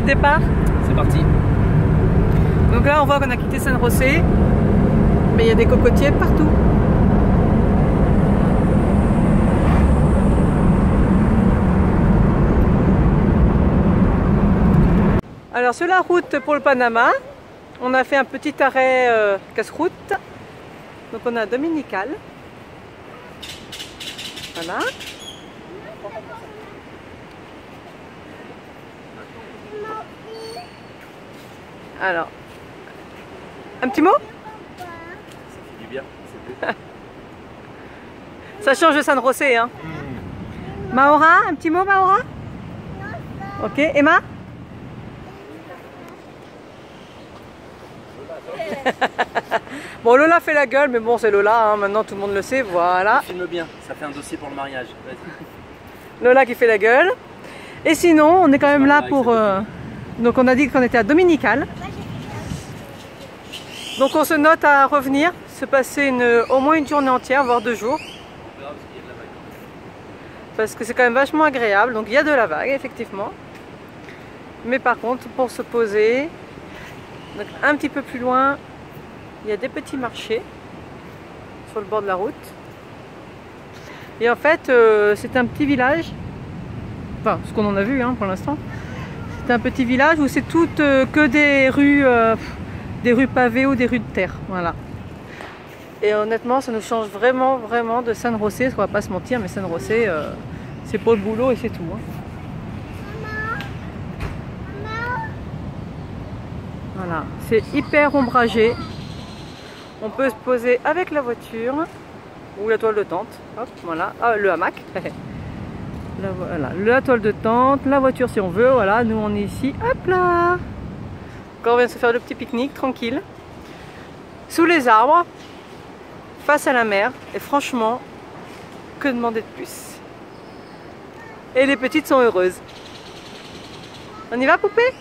départ? C'est parti. Donc là on voit qu'on a quitté San José, mais il y a des cocotiers partout. Alors sur la route pour le Panama, on a fait un petit arrêt casse-route. Donc on a Dominical. Voilà. Alors, un petit mot? Ça fait du bien. Ça change de San José, hein. Maura, un petit mot, Maura? Ok, Emma? Bon, Lola fait la gueule, mais bon, c'est Lola, hein, maintenant tout le monde le sait, voilà. Filme bien, ça fait un dossier pour le mariage. Vas-y. Lola qui fait la gueule. Et sinon, on est quand même là pour... donc on a dit qu'on était à Dominical. Donc on se note à revenir, se passer au moins une journée entière, voire 2 jours. Parce que c'est quand même vachement agréable. Donc il y a de la vague, effectivement. Mais par contre, pour se poser, donc un petit peu plus loin, il y a des petits marchés sur le bord de la route. Et en fait, c'est un petit village, enfin ce qu'on en a vu hein, pour l'instant. C'est un petit village où c'est toutes que des rues pavées ou des rues de terre. Voilà. Et honnêtement, ça nous change vraiment de San José. On va pas se mentir, mais San José, c'est pour le boulot et c'est tout. Hein. Voilà, c'est hyper ombragé. On peut se poser avec la voiture ou la toile de tente. Hop, voilà, ah, le hamac. Voilà, la toile de tente, la voiture si on veut. Voilà, nous on est ici. Hop là. Quand on vient de se faire le petit pique-nique tranquille, sous les arbres, face à la mer. Et franchement, que demander de plus? Et les petites sont heureuses. On y va, poupée?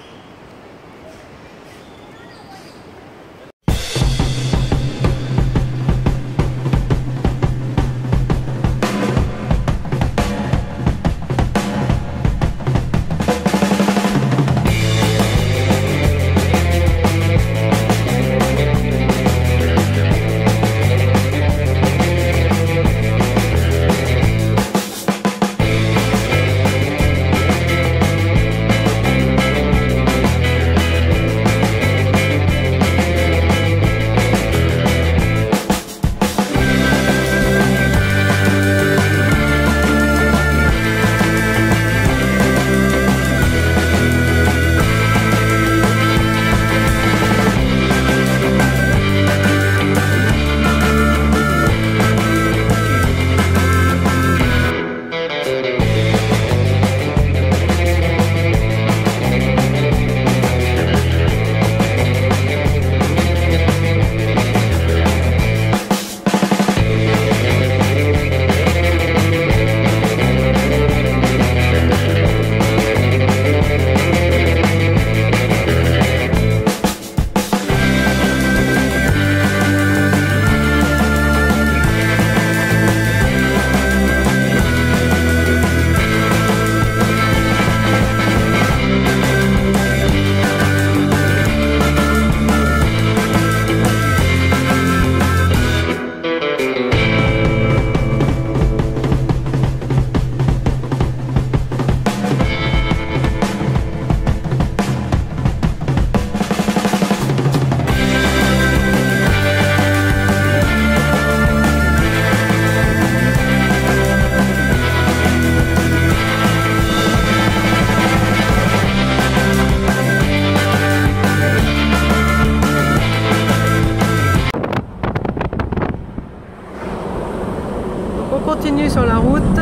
Continue sur la route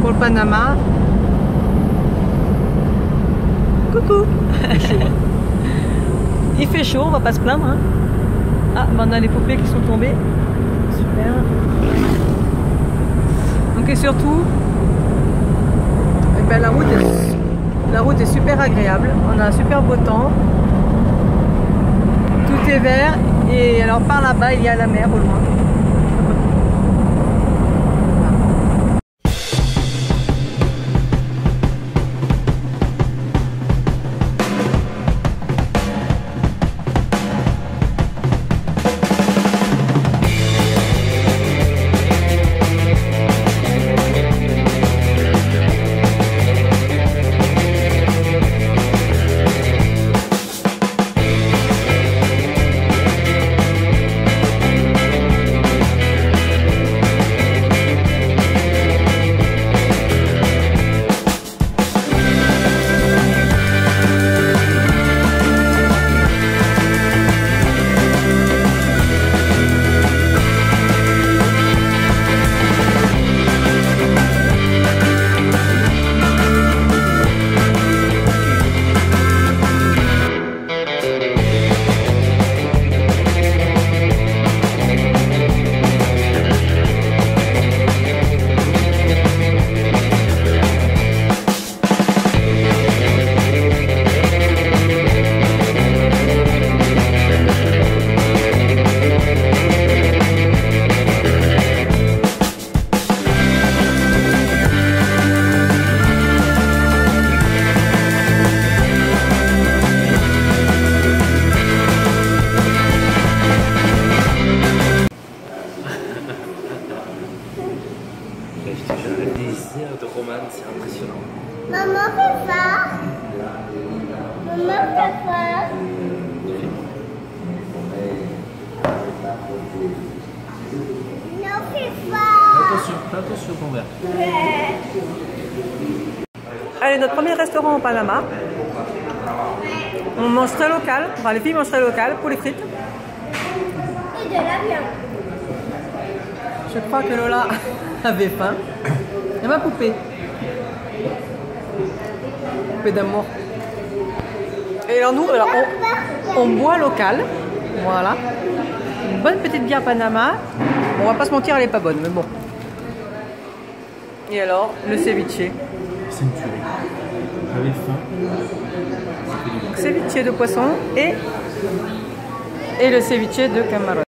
pour le Panama. Coucou. Il fait chaud, hein. Il fait chaud, on va pas se plaindre. Hein. Ah, ben on a les poupées qui sont tombées. Super. Donc et surtout, eh ben, la route est super agréable. On a un super beau temps. Tout est vert et alors par là-bas il y a la mer au loin. Mais je te jure, le désert de Roman, c'est impressionnant. Maman fait fort. Maman fait fort. Non, fait fort. Fais attention ton verre. Allez, notre premier restaurant au Panama. On mange très local, enfin les filles mangent très local, pour les frites. Et de la viande. Je crois que Lola avait faim. Et ma poupée. Poupée d'amour. Et alors nous, on boit local. Voilà. Une bonne petite bière Panama. On va pas se mentir, elle est pas bonne, mais bon. Et alors, le ceviche. C'est une tuerie. J'avais faim. Donc, ceviche de poisson et le ceviche de camarón.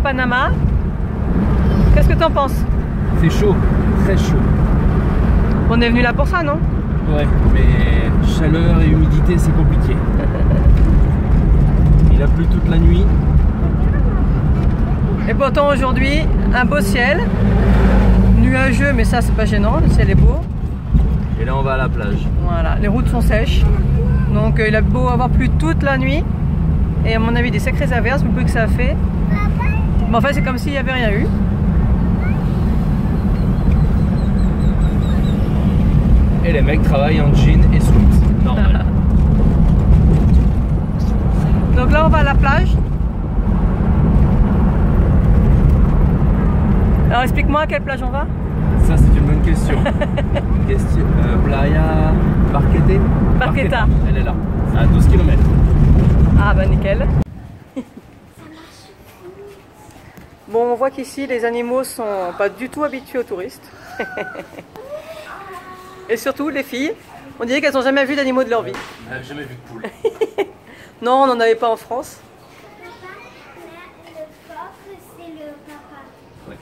Panama. Qu'est-ce que tu en penses? C'est chaud, très chaud. On est venu là pour ça, non? Ouais, mais chaleur et humidité, c'est compliqué. Il a plu toute la nuit. Et pourtant aujourd'hui, un beau ciel, nuageux, mais ça c'est pas gênant, le ciel est beau. Et là on va à la plage. Voilà, les routes sont sèches, donc il a beau avoir plu toute la nuit, et à mon avis des sacrées averses, le bruit que ça a fait. Mais enfin c'est comme s'il n'y avait rien eu. Et les mecs travaillent en jean et sweat, normal. Donc là on va à la plage. Alors explique-moi à quelle plage on va. Ça c'est une bonne question. Playa Barqueta. Barqueta. Elle est là, c'est à 12 km. Ah bah nickel. Bon, on voit qu'ici les animaux sont pas du tout habitués aux touristes. Et surtout les filles, on dirait qu'elles n'ont jamais vu d'animaux de leur vie. Elle n'a jamais vu de poule. Non, on n'en avait pas en France. Le coq, c'est le papa. Ouais.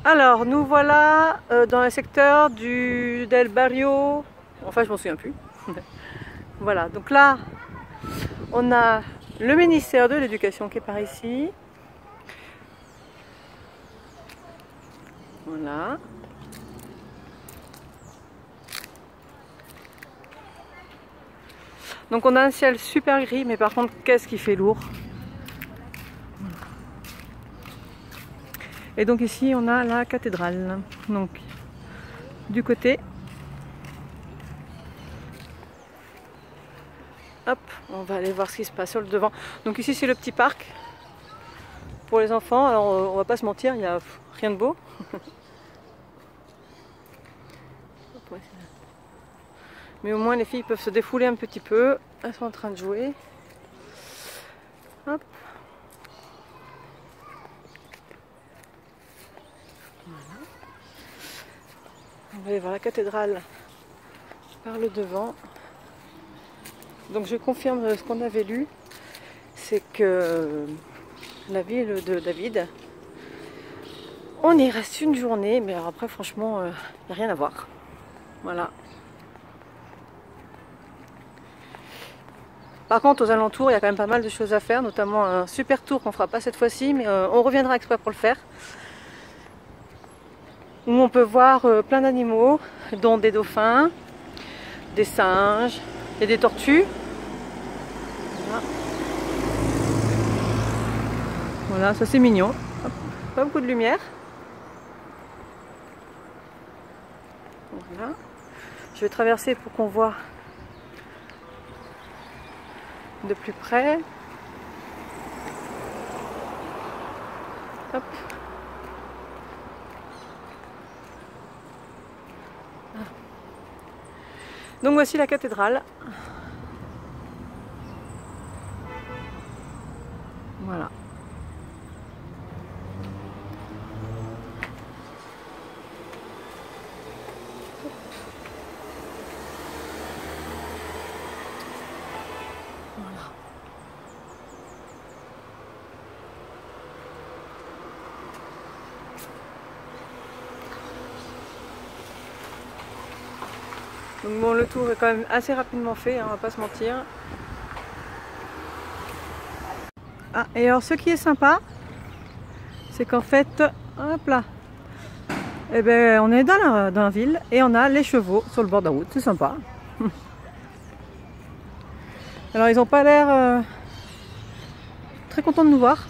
Alors, nous voilà dans le secteur del Barrio, enfin je m'en souviens plus. Voilà, donc là, on a le ministère de l'Éducation qui est par ici. Voilà. Donc on a un ciel super gris, mais par contre, qu'est-ce qui fait lourd. Et donc ici, on a la cathédrale. Donc, du côté. Hop, on va aller voir ce qui se passe sur le devant. Donc ici, c'est le petit parc pour les enfants. Alors, on va pas se mentir, il n'y a rien de beau. Mais au moins, les filles peuvent se défouler un petit peu. Elles sont en train de jouer. Hop. On va aller voir la cathédrale par le devant. Donc je confirme ce qu'on avait lu, c'est que la ville de David, on y reste une journée, mais alors après franchement, il n'y a rien à voir. Voilà. Par contre, aux alentours, il y a quand même pas mal de choses à faire, notamment un super tour qu'on ne fera pas cette fois-ci, mais on reviendra exprès pour le faire. Où on peut voir plein d'animaux, dont des dauphins, des singes et des tortues. Voilà, voilà, ça c'est mignon. Hop, pas beaucoup de lumière. Voilà. Je vais traverser pour qu'on voit de plus près. Hop. Donc voici la cathédrale. Voilà. Voilà. Donc bon, le tour est quand même assez rapidement fait, hein, on va pas se mentir. Ah, et alors ce qui est sympa, c'est qu'en fait, hop là, eh ben, on est dans la ville et on a les chevaux sur le bord de la route, c'est sympa. Alors ils n'ont pas l'air très contents de nous voir.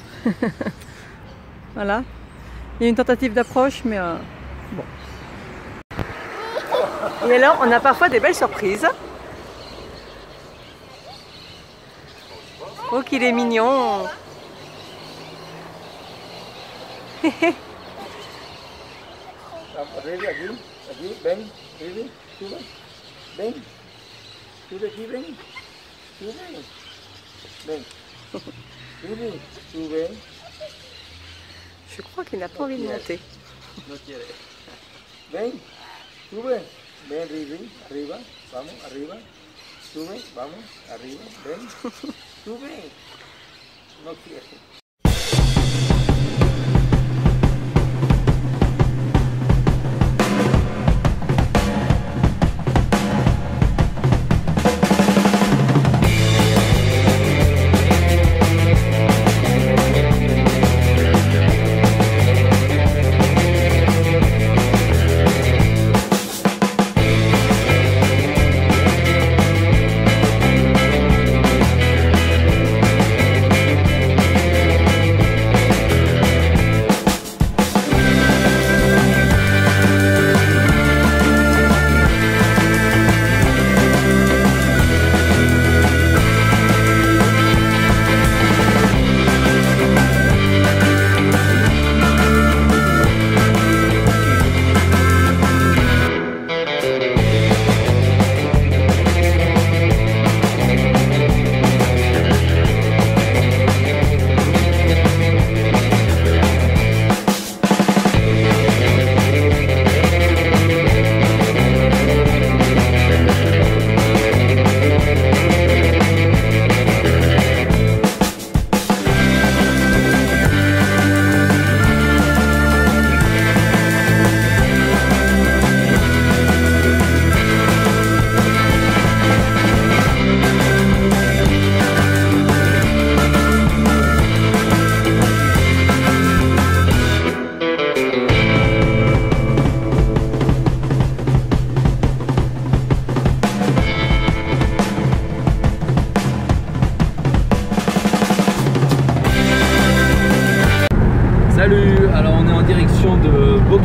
Voilà, il y a une tentative d'approche, mais bon. Et alors, on a parfois des belles surprises. Oh, qu'il est mignon! Je crois qu'il n'a pas envie de monter. Sube, ven arriba, vamos, arriba, sube, vamos, arriba, ven, sube, no quiere.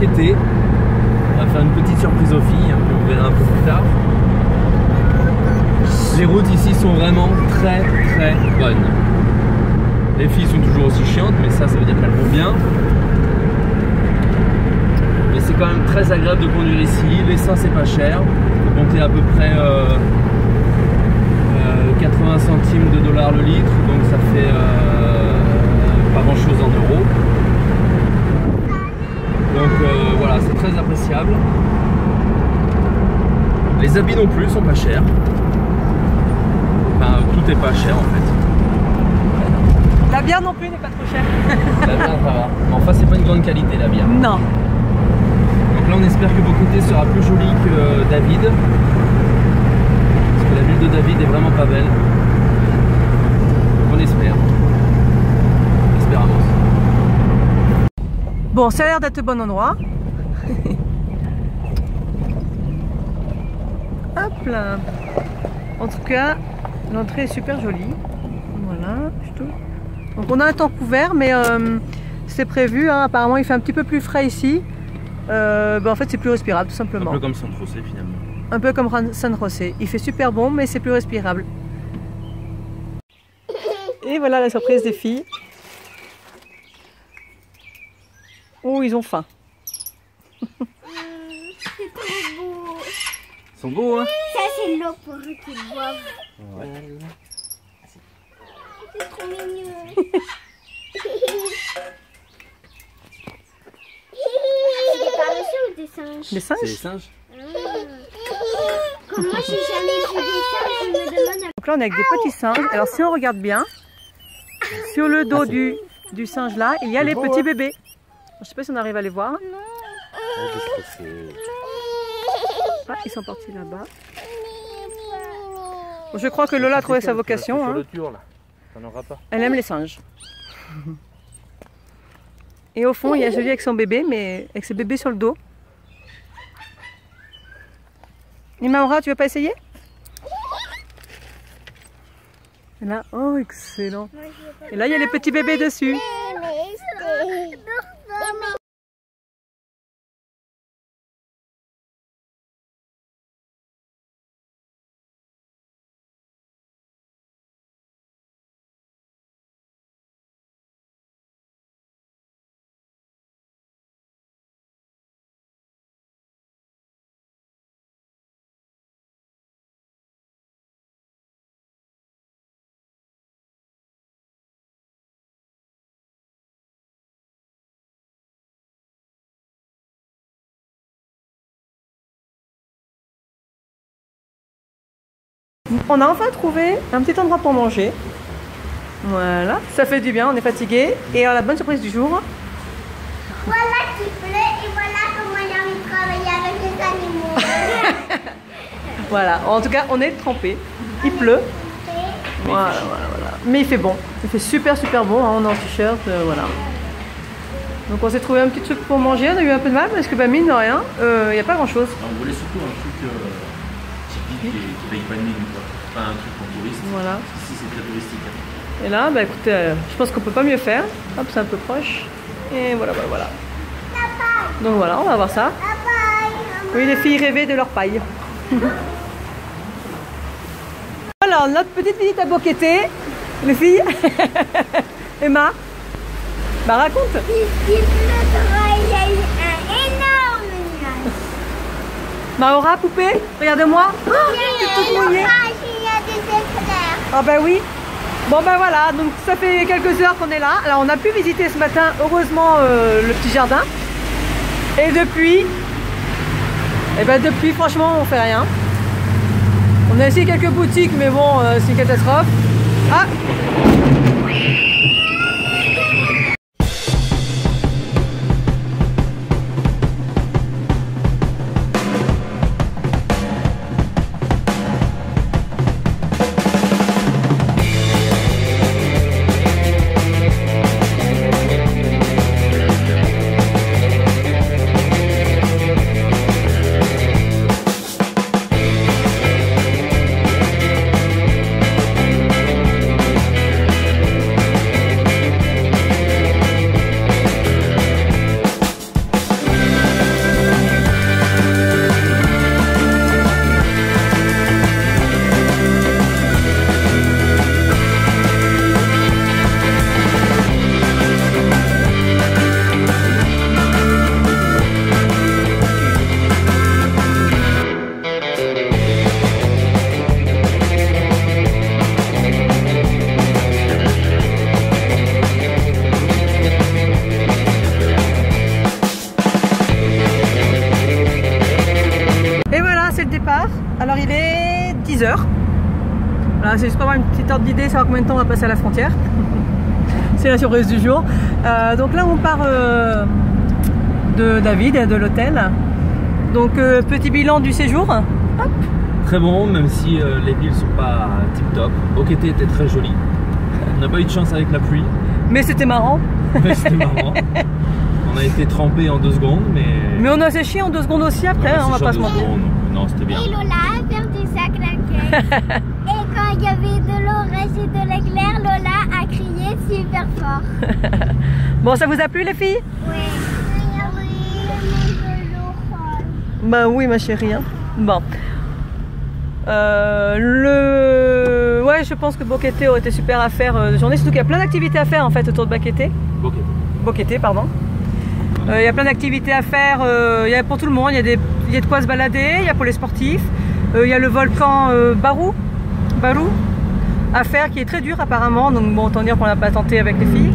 banqueter. On va faire une petite surprise aux filles, on verra un peu plus tard. Les routes ici sont vraiment très bonnes. Les filles sont toujours aussi chiantes, mais ça veut dire qu'elles vont bien. Mais c'est quand même très agréable de conduire ici. L'essence c'est pas cher. Vous comptez à peu près 80 centimes de dollars le litre, donc ça fait pas grand chose en euros. Donc voilà, c'est très appréciable. Les habits non plus sont pas chers. Enfin, tout est pas cher en fait. La bière non plus n'est pas trop chère. La bière, ça va. Mais enfin, c'est pas une grande qualité la bière. Non. Donc là, on espère que Boquete sera plus joli que David. Parce que la ville de David est vraiment pas belle. On espère. Espéramos. Bon, ça a l'air d'être le bon endroit. Hop là. En tout cas, l'entrée est super jolie. Voilà, je trouve. Donc on a un temps couvert, mais c'est prévu. Hein. Apparemment, il fait un petit peu plus frais ici. En fait, c'est plus respirable, tout simplement. Un peu comme San José finalement. Un peu comme San José. Il fait super bon, mais c'est plus respirable. Et voilà la surprise des filles. Oh, ils ont faim. C'est trop beau. Ils sont beaux, hein? Ça, c'est l'eau pour eux qui boivent. Ouais. C'est trop mignon. C'est des paresseux ou des singes? Des singes? C'est des singes? Comme moi, j'ai jamais vu des singes, je me demande. Donc là, on est avec des petits singes. Alors, si on regarde bien, sur le dos du singe là, il y a les petits bébés. Je sais pas si on arrive à les voir. Ah, ils sont partis là-bas. Bon, je crois que Lola a trouvé sa vocation. Hein. Elle aime les singes. Et au fond, il y a celui avec son bébé, mais avec ses bébés sur le dos. Et Maura, tu veux pas essayer? Et là, oh, excellent. Et là, il y a les petits bébés dessus. On a enfin trouvé un petit endroit pour manger. Voilà, ça fait du bien, on est fatigué. Et alors, la bonne surprise du jour. Voilà qui pleut et voilà comment j'ai envie de travailler avec les animaux. Voilà, en tout cas, on est trempé. Il pleut. Voilà. Mais il fait bon. Il fait super bon. Hein. On est en t-shirt, voilà. Donc on s'est trouvé un petit truc pour manger. On a eu un peu de mal parce que mine de rien, il n'y a pas grand chose. On voulait surtout un truc typique qui paye pas de mine, quoi. Pas un truc en touriste. Voilà. Ici c'est très touristique. Et là, bah écoutez, je pense qu'on peut pas mieux faire. Hop, c'est un peu proche. Et voilà. Donc voilà, on va voir ça. Oui, les filles rêvaient de leur paille. Alors, notre petite visite à Boquete, les filles. Emma, bah raconte. Il pleut, il y a eu un énorme nuage. Maura, poupée, regarde-moi. Oh, t'es toute mouillée. Il y a des éclairs. Ah bah oui. Bon ben voilà, donc ça fait quelques heures qu'on est là. Alors on a pu visiter ce matin, heureusement, le petit jardin. Et depuis, franchement, on fait rien. On a essayé quelques boutiques, mais bon, c'est une catastrophe. Ah! départ. Alors il est 10 h. Voilà, c'est juste pour avoir une petite ordre d'idée, savoir combien de temps on va passer à la frontière. C'est la surprise du jour. Donc là on part de David et de l'hôtel. Donc petit bilan du séjour. Hop. Très bon, même si les villes sont pas tip top. Boquete était très joli. On n'a pas eu de chance avec la pluie. Mais c'était marrant. Mais c'était marrant. On a été trempé en 2 secondes, mais... Mais on a séché en 2 secondes aussi après, on va pas se mentir. Non, c'était bien. Et Lola a perdu sa claquette. Et quand il y avait de l'orage et de l'éclair, Lola a crié super fort. Bon, ça vous a plu les filles? Oui. Bah oui ma chérie. Hein. Bon. Ouais, je pense que Boquete aurait été super à faire de journée, surtout qu'il y a plein d'activités à faire en fait autour de Boquete. Boquete, pardon. Il y a plein d'activités à faire, il y a pour tout le monde, il y a de quoi se balader, il y a pour les sportifs, il y a le volcan Barou à faire qui est très dur apparemment, donc bon autant dire qu'on l'a pas tenté avec les filles.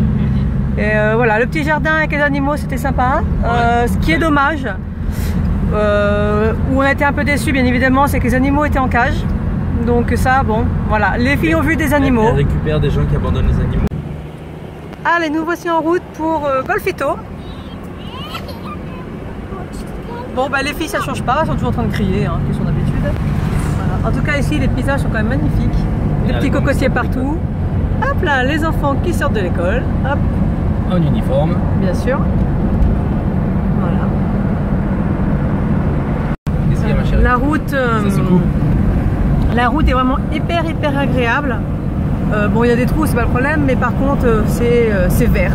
Et voilà, le petit jardin avec les animaux c'était sympa, ce qui est dommage, où on a été un peu déçus bien évidemment, c'est que les animaux étaient en cage, donc ça bon, voilà, les filles ont vu des animaux. Elles récupèrent des gens qui abandonnent les animaux. Allez, nous voici en route pour Golfito. Bon bah les filles ça change pas, elles sont toujours en train de crier, hein, qui sont d'habitude. Voilà. En tout cas ici les paysages sont quand même magnifiques. Des petits cocotiers partout. Hop là, les enfants qui sortent de l'école. Hop. En uniforme. Bien sûr. Voilà. Qu'est-ce qu'il y a ma chérie? La route. Ça secoue. La route est vraiment hyper agréable. Bon il y a des trous, c'est pas le problème, mais par contre c'est vert.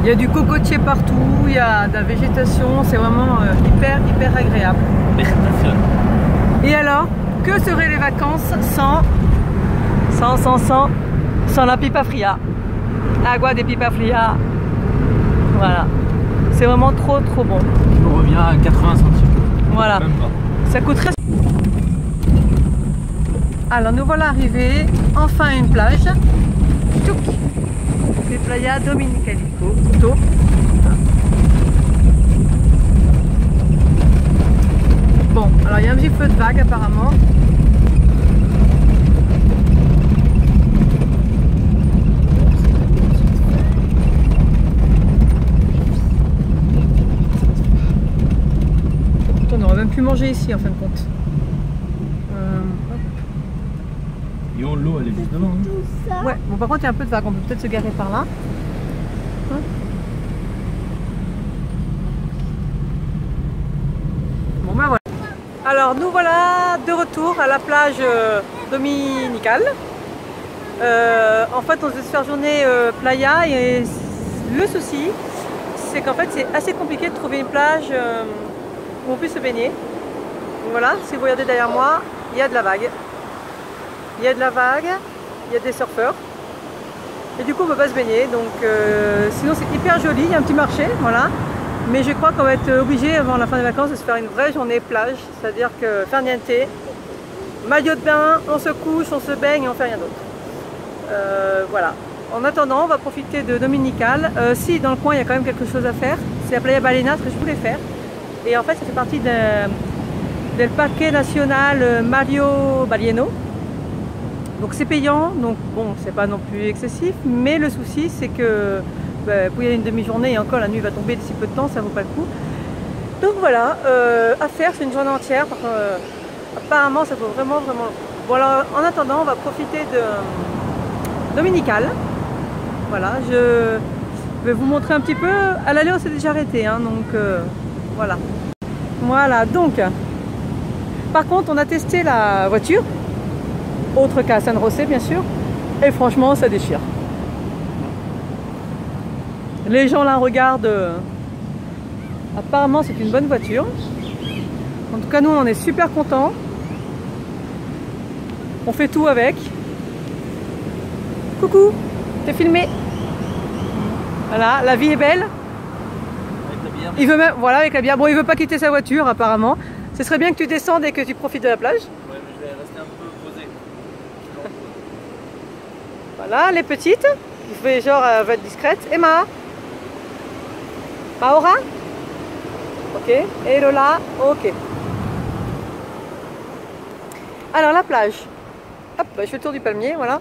Il y a du cocotier partout, il y a de la végétation, c'est vraiment hyper agréable. Et alors, que seraient les vacances sans la pipa fria? Agua de pipa fria. Voilà. C'est vraiment trop bon. On revient à 80 centimes. Voilà. Même pas. Ça coûterait. Alors nous voilà arrivés enfin à une plage. Tchouk. Les Playa Dominicalito. Bon, alors il y a un petit peu de vague apparemment. On aurait même pu manger ici en fin de compte. Et l'eau elle est juste devant. Hein. Ouais, bon par contre il y a un peu de vague, on peut peut-être se garer par là. Bon ben voilà. Alors nous voilà de retour à la plage dominicale. En fait on se faire journée playa et le souci c'est qu'en fait c'est assez compliqué de trouver une plage où on puisse se baigner. Donc voilà, si vous regardez derrière moi, il y a de la vague. Il y a de la vague, il y a des surfeurs. Et du coup on ne peut pas se baigner. Donc sinon c'est hyper joli, il y a un petit marché, voilà. Mais je crois qu'on va être obligé avant la fin des vacances de se faire une vraie journée plage. C'est-à-dire que farniente, maillot de bain, on se couche, on se baigne et on ne fait rien d'autre. Voilà. En attendant, on va profiter de Dominical. Si dans le coin il y a quand même quelque chose à faire, c'est la Playa Balenas que je voulais faire. Et en fait ça fait partie del Parque National Mario Balieno. Donc c'est payant, donc bon c'est pas non plus excessif, mais le souci c'est que pour y aller une demi-journée et encore la nuit va tomber d'ici peu de temps, ça vaut pas le coup. Donc voilà, à faire, c'est une journée entière, apparemment ça vaut vraiment le coup. Bon alors en attendant on va profiter de Dominical. Voilà, je vais vous montrer un petit peu, à l'aller on s'est déjà arrêté, hein, donc voilà. Voilà, donc par contre on a testé la voiture. Autre qu'à San José bien sûr, et franchement ça déchire. Les gens la regardent, apparemment c'est une bonne voiture. En tout cas nous on est super contents. On fait tout avec. Coucou, t'es filmé. Voilà, la vie est belle. Avec la bière. Il veut même, voilà avec la bière, bon il veut pas quitter sa voiture apparemment. Ce serait bien que tu descendes et que tu profites de la plage. Ouais, mais je vais rester un peu posé. Voilà, les petites, qui fait genre elle va être discrète. Emma, Maura, ok, et Lola, ok. Alors la plage. Hop, bah, je fais le tour du palmier, voilà.